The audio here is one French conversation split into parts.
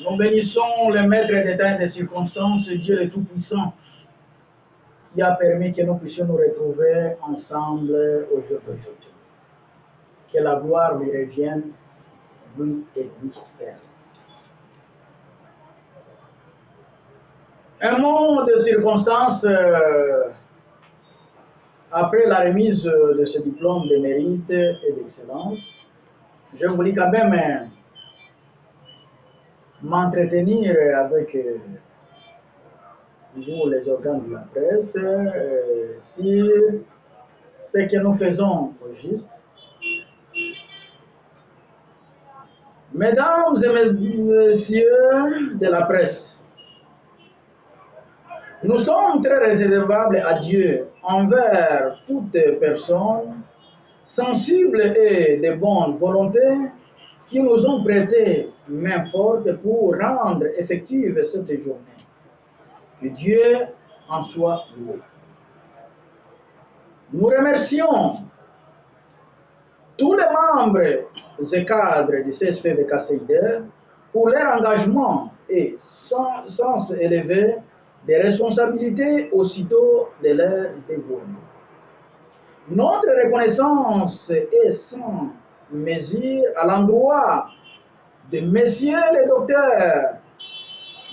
Nous bénissons le maître des temps et des circonstances, Dieu le Tout-Puissant, qui a permis que nous puissions nous retrouver ensemble au jour d'aujourd'hui. Que la gloire lui revienne, lui et lui seul. Un mot de circonstance, après la remise de ce diplôme de mérite et d'excellence, je voulais quand même m'entretenir avec vous, les organes de la presse, sur ce que nous faisons au juste. Mesdames et messieurs de la presse, nous sommes très réservables à Dieu envers toute personne sensible et de bonne volonté qui nous ont prêté main forte pour rendre effective cette journée. Que Dieu en soit loué. Nous remercions tous les membres et cadres du CSPVK-CIDR pour leur engagement et sens élevé des responsabilités aussitôt de leur dévouement. Notre reconnaissance est sans mesure à l'endroit de messieurs les docteurs,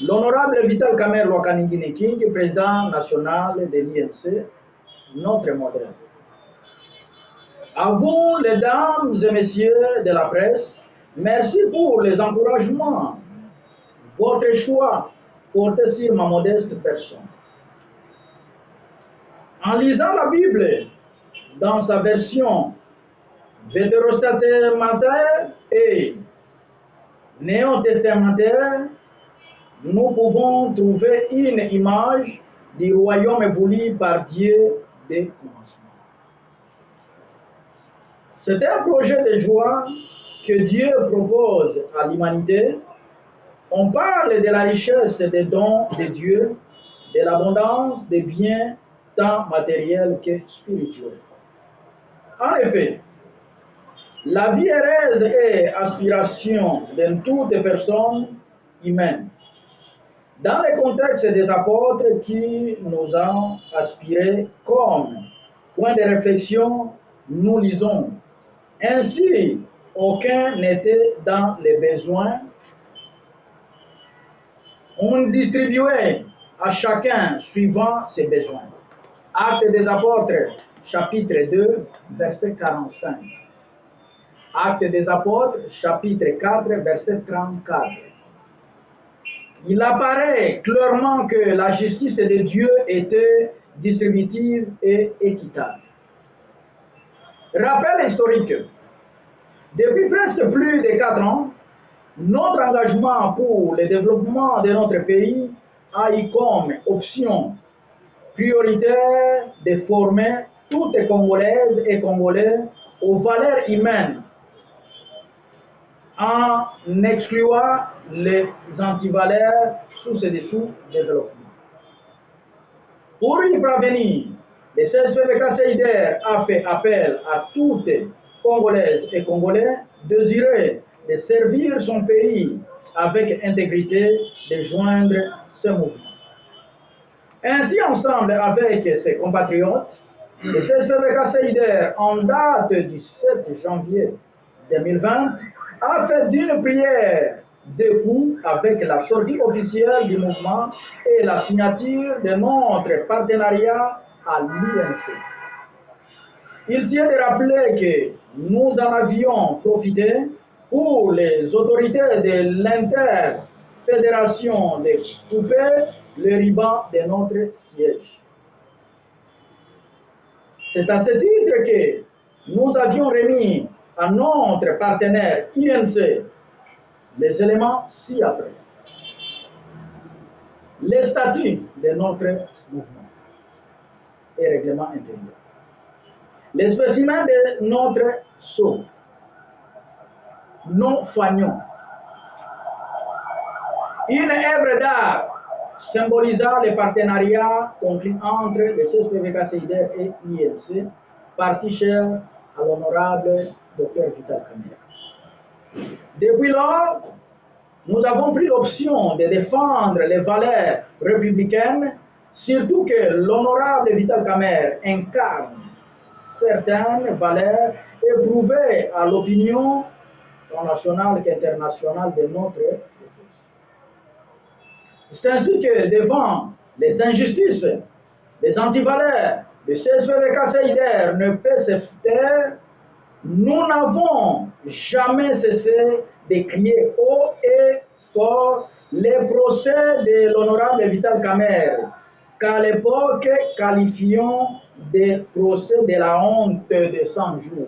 l'honorable Vital Kamerhe Lwakaningini King, président national de l'INC, notre modèle. À vous, les dames et messieurs de la presse, merci pour les encouragements, votre choix porté sur ma modeste personne. En lisant la Bible dans sa version vétérotestamentaire et néo-testamentaire, nous pouvons trouver une image du royaume voulu par Dieu dès le commencement. C'est un projet de joie que Dieu propose à l'humanité. On parle de la richesse des dons de Dieu, de l'abondance des biens tant matériels que spirituels. En effet, la vie heureuse est aspiration de toute personne humaine. Dans le contexte des apôtres qui nous ont aspiré comme point de réflexion, nous lisons: ainsi, aucun n'était dans les besoins. On distribuait à chacun suivant ses besoins. Actes des apôtres, chapitre 2, verset 45. Actes des apôtres, chapitre 4, verset 34. Il apparaît clairement que la justice de Dieu était distributive et équitable. Rappel historique. Depuis presque plus de 4 ans, notre engagement pour le développement de notre pays a eu comme option prioritaire de former toutes les Congolaises et Congolais aux valeurs humaines, en excluant les antivaleurs sous ce sous-développement. Pour y parvenir, le CSPVK-CIDR a fait appel à toutes Congolaises et Congolais désireux de servir son pays avec intégrité, de joindre ce mouvement. Ainsi, ensemble avec ses compatriotes, le CSPVK-CIDR, en date du 7 janvier 2020, a fait d'une prière de coups avec la sortie officielle du mouvement et la signature de notre partenariat à l'INC. Il s'y est de rappeler que nous en avions profité pour les autorités de l'interfédération de couper le ruban de notre siège. C'est à ce titre que nous avions remis à notre partenaire INC les éléments ci-après. Les statuts de notre mouvement et règlement intérieur. Les spécimens de notre sceau, nos fanions. Une œuvre d'art symbolisant le partenariat conclu entre le CSPVK-CIDR et l'INC, partie chère à l'honorable Dr Vital Kamerhe. Depuis lors, nous avons pris l'option de défendre les valeurs républicaines, surtout que l'honorable Vital Kamerhe incarne certaines valeurs éprouvées à l'opinion tant nationale qu'internationale de notre époque. C'est ainsi que devant les injustices, les antivaleurs, le CSPVK-CIDR ne peut se taire. Nous n'avons jamais cessé de crier haut et fort les procès de l'honorable Vital Kamerhe, qu'à l'époque qualifions de procès de la honte de 100 jours.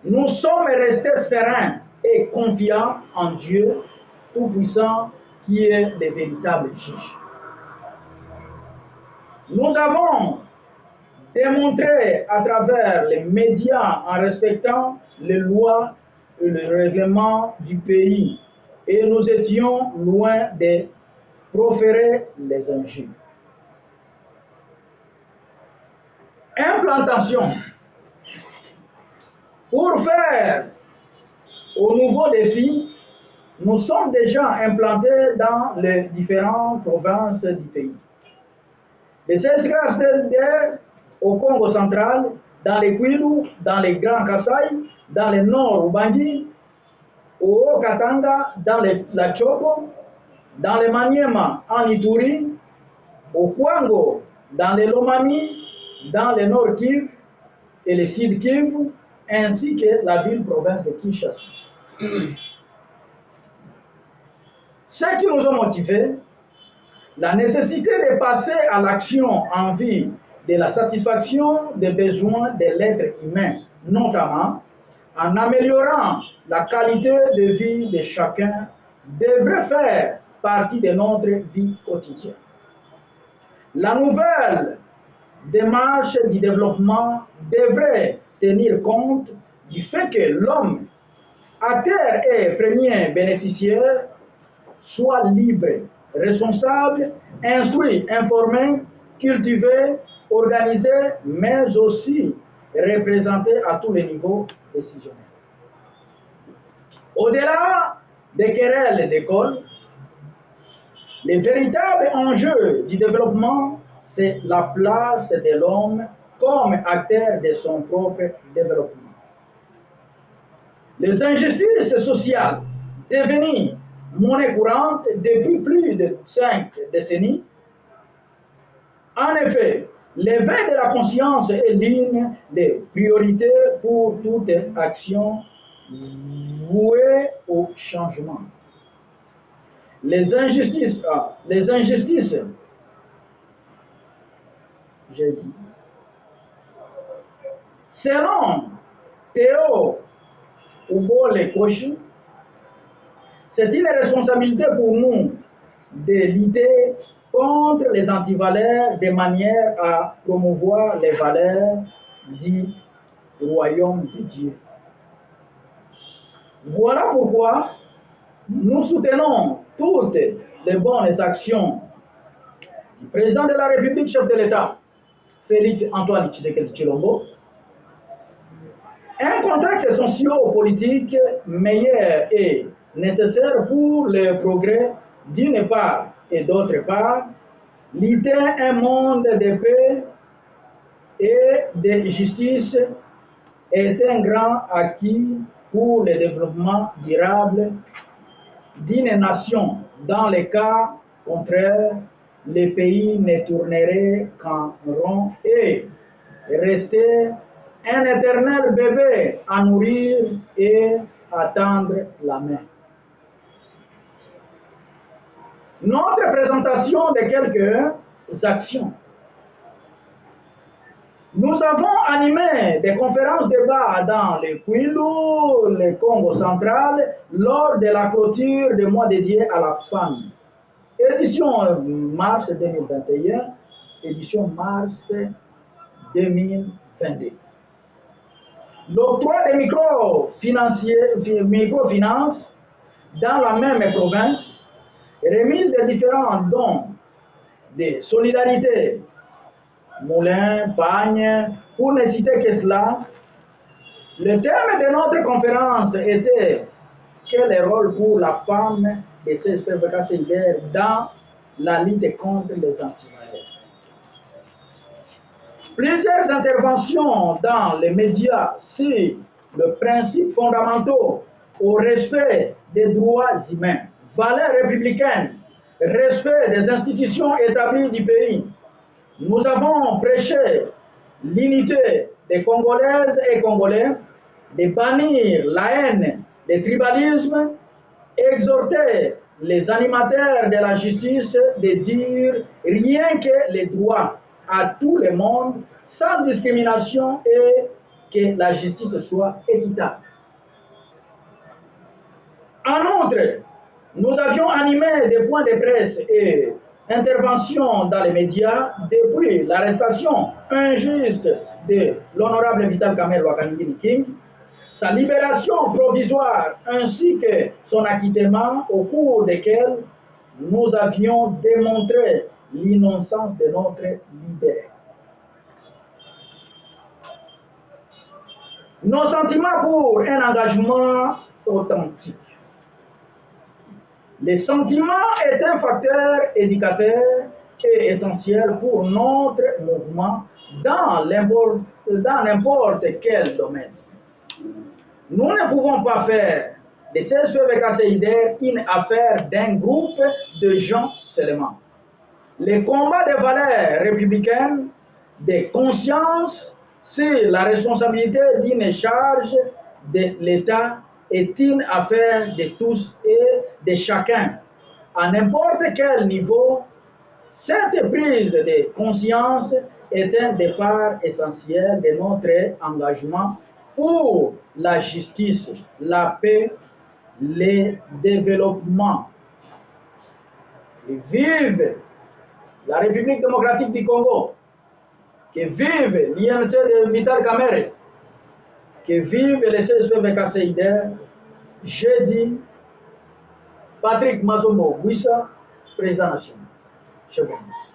Nous sommes restés sereins et confiants en Dieu Tout-Puissant qui est le véritable juge. Nous avons démontré à travers les médias en respectant les lois et le règlement du pays et nous étions loin de proférer les injures. Implantation. Pour faire au nouveau défi, nous sommes déjà implantés dans les différentes provinces du pays. Les CSK-CIDR au Congo central, dans les Kwilu, dans les Grands Kasaï, dans le Nord Ubangi, au Haut-Katanga, dans la Chopo, dans les Maniema en Ituri, au Kwango, dans les Lomami, dans le Nord Kivu et le Sud Kivu, ainsi que la ville-province de Kinshasa. Ce qui nous a motivés, la nécessité de passer à l'action en vue de la satisfaction des besoins de l'être humain, notamment en améliorant la qualité de vie de chacun, devrait faire partie de notre vie quotidienne. La nouvelle démarche du développement devrait tenir compte du fait que l'homme, à terre et premier bénéficiaire, soit libre, responsable, instruit, informé, cultivé, organisé, mais aussi représenté à tous les niveaux décisionnels. Au-delà des querelles d'école, le véritable enjeu du développement, c'est la place de l'homme comme acteur de son propre développement. Les injustices sociales devenues monnaie courante depuis plus de 5 décennies. En effet, l'éveil de la conscience est l'une des priorités pour toute action vouée au changement. Les injustices, j'ai dit. Selon Théo Ubole Koshi, c'est une responsabilité pour nous de lutter contre les antivaleurs de manière à promouvoir les valeurs du royaume de Dieu. Voilà pourquoi nous soutenons toutes les bonnes actions du président de la République, chef de l'État, Félix Antoine Tshisekedi Tshilombo. Un contexte socio-politique meilleur est nécessaire pour le progrès d'une part et d'autre part, lutter un monde de paix et de justice est un grand acquis pour le développement durable d'une nation. Dans les cas contraires, les pays ne tourneraient qu'en rond et rester un éternel bébé à nourrir et à tendre la main. Notre présentation de quelques actions. Nous avons animé des conférences débats dans le Kwilu, le Congo central, lors de la clôture du mois dédié à la femme. Édition mars 2021, édition mars 2022. L'octroi des microfinances dans la même province, remise de différents dons de solidarité, moulins, pagnes, pour ne citer que cela. Le thème de notre conférence était « quel est le rôle pour la femme de CSPVK-CIDR dans la lutte contre les antivaleurs. Plusieurs interventions dans les médias sur le principe fondamental au respect des droits humains, valeurs républicaines, respect des institutions établies du pays. Nous avons prêché l'unité des Congolaises et Congolais, de bannir la haine, le tribalisme, exhorter les animateurs de la justice de dire rien que les droits à tout le monde, sans discrimination, et que la justice soit équitable. En outre, nous avions animé des points de presse et interventions dans les médias depuis l'arrestation injuste de l'honorable Vital Kamerhe Lwakabingini King, sa libération provisoire ainsi que son acquittement au cours desquels nous avions démontré l'innocence de notre leader. Nos sentiments pour un engagement authentique. Le sentiment est un facteur éducateur et essentiel pour notre mouvement dans n'importe quel domaine. Nous ne pouvons pas faire de CSPVK-CIDR une affaire d'un groupe de gens seulement. Le combat des valeurs républicaines, de conscience sur la responsabilité d'une charge de l'État est une affaire de tous et de chacun. À n'importe quel niveau, cette prise de conscience est un départ essentiel de notre engagement pour la justice, la paix, le développement. Et vive la République démocratique du Congo, que vive l'IMC de Vital Kamerhe, que vive le CSPVK-CIDR. Jeudi, Patrick Mazombo Bouissa, président national. Je vous remercie.